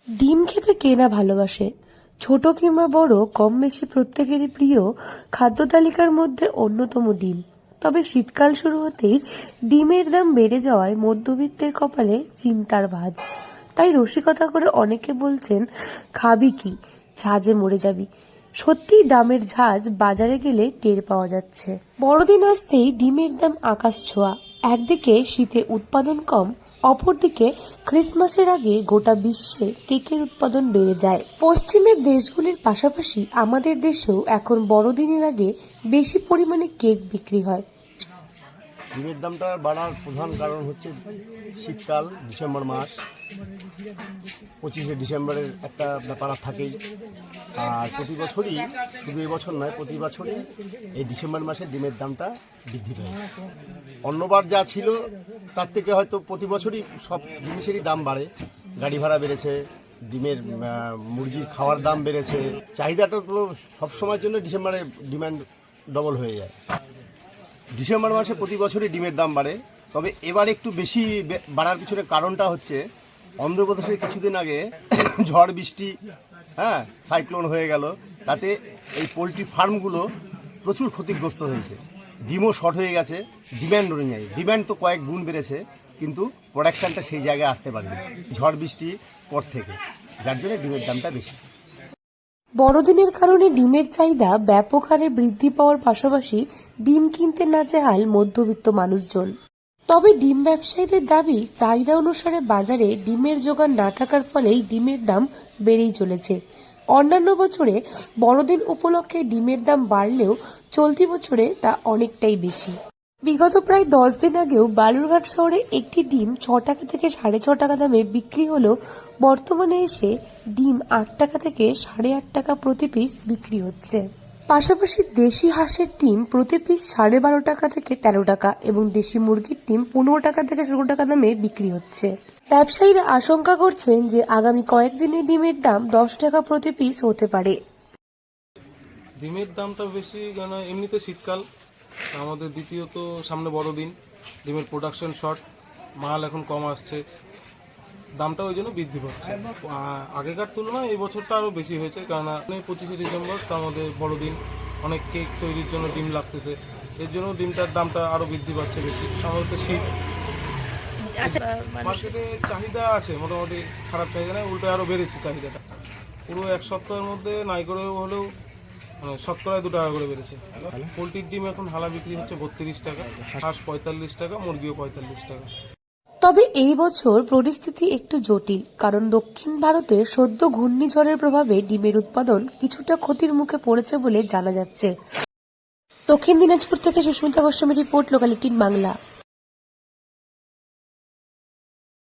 ডিম খেতে কে না ভালোবাসে। ছোট কিংবা বড় কম বেশি প্রত্যেকেরই প্রিয় খাদ্য তালিকার মধ্যে অন্যতম ডিম। তবে শীতকাল শুরু হতেই ডিমের দাম বেড়ে যাওয়ায় মধ্যবিত্তের কপালে চিন্তার ভাঁজ। তাই রসিকতা করে অনেকে বলছেন, খাবি কি, ঝাঁজে মরে যাবি। সত্যিই দামের ঝাঁজ বাজারে গেলে টের পাওয়া যাচ্ছে। বড়দিন আসতেই ডিমের দাম আকাশ ছোঁয়া। একদিকে শীতে উৎপাদন কম, অপরদিকে ক্রিসমাসের আগে গোটা বিশ্বে কেকের উৎপাদন বেড়ে যায়। পশ্চিমের দেশগুলির পাশাপাশি আমাদের দেশেও এখন বড়দিনের আগে বেশি পরিমাণে কেক বিক্রি হয়। ডিমের দামটা বাড়ার প্রধান কারণ হচ্ছে শীতকাল, ডিসেম্বর মাস। 25শে ডিসেম্বরের একটা ব্যাপার থাকেই। আর প্রতি বছরই, শুধু এবছর নয়, প্রতি বছরই এই ডিসেম্বর মাসে ডিমের দামটা বৃদ্ধি পায়। অন্যবার যা ছিল তার থেকে হয়তো প্রতি বছরই সব জিনিসেরই দাম বাড়ে। গাড়ি ভাড়া বেড়েছে, ডিমের মুরগির খাওয়ার দাম বেড়েছে। চাহিদাটা তো সবসময়ের জন্য ডিসেম্বরে ডিমান্ড ডবল হয়ে যায়। ডিসেম্বর মাসে প্রতি বছরই ডিমের দাম বাড়ে। তবে এবার একটু বেশি বাড়ার পিছনে কারণটা হচ্ছে অন্ধ্রপ্রদেশে কিছুদিন আগে ঝড় বৃষ্টি, সাইক্লোন হয়ে গেল। তাতে এই পোলট্রি ফার্মগুলো প্রচুর ক্ষতিগ্রস্ত হয়েছে। ডিমও শর্ট হয়ে গেছে, ডিম্যান্ড অনুযায়ী। ডিম্যান্ড তো কয়েক গুণ বেড়েছে, কিন্তু প্রোডাকশানটা সেই জায়গায় আসতে পারেনি ঝড় বৃষ্টির পর থেকে, যার জন্য ডিমের দামটা বেশি। বড়দিনের কারণে ডিমের চাহিদা ব্যাপক হারে বৃদ্ধি পাওয়ার পাশাপাশি ডিম কিনতে নাজেহাল মধ্যবিত্ত মানুষজন। তবে ডিম ব্যবসায়ীদের দাবি, চাহিদা অনুসারে বাজারে ডিমের জোগান না থাকার ফলেই ডিমের দাম বেড়েই চলেছে। অন্যান্য বছরে বড়দিন উপলক্ষে ডিমের দাম বাড়লেও চলতি বছরে তা অনেকটাই বেশি। বিগত প্রায় 10 দিন আগেও বালুরঘাট শহরে একটি ডিম 6 টাকা থেকে 6.5 টাকা দামে বিক্রি হলেও বর্তমানে এসে ডিম 8 টাকা থেকে 8.5 টাকা প্রতি পিস বিক্রি হচ্ছে। পাশাপাশি দেশি হাঁসের ডিম প্রতি পিস 12.5 টাকা থেকে 13 টাকা এবং দেশি মুরগির ডিম 15 টাকা থেকে 16 টাকা দামে বিক্রি হচ্ছে। ব্যবসায়ীরা আশঙ্কা করছেন যে আগামী কয়েকদিনে ডিমের দাম 10 টাকা প্রতি পিস হতে পারে। ডিমের দামটা বেশি কেন, এমনিতে শীতকাল, আমাদের দ্বিতীয়ত সামনে বড়দিন, ডিমের প্রোডাকশন শর্ট, মাল এখন কম আসছে, দামটা ওই জন্য বৃদ্ধি পাচ্ছে। আগেকার তুলনায় এই বছরটা আরও বেশি হয়েছে, কারণ 25শে ডিসেম্বর তো আমাদের বড়দিন, অনেক কেক তৈরির জন্য ডিম লাগতেছে, এর জন্য ডিমটার দামটা আরও বৃদ্ধি পাচ্ছে বেশি। আমাদের তো শীত, মার্কেটে চাহিদা আছে মোটামুটি, খারাপ চাহিদা নেই, উল্টো আরও বেড়েছে চাহিদাটা। পুরো এক সপ্তাহের মধ্যে নাই করে হলেও শতকরায় 2 টাকা করে বেড়েছে। পোলট্রির ডিম এখন হালা বিক্রি হচ্ছে 32 টাকা, হাঁস 45 টাকা, মুরগিও 45 টাকা। তবে এই বছর পরিস্থিতি একটু জটিল, কারণ দক্ষিণ ভারতের সদ্য ঘূর্ণিঝড়ের প্রভাবে ডিমের উৎপাদন কিছুটা ক্ষতির মুখে পড়েছে বলে জানা যাচ্ছে। দক্ষিণ দিনাজপুর থেকে সুস্মিতা গোস্বামী রিপোর্ট, লোকাল 18 বাংলা।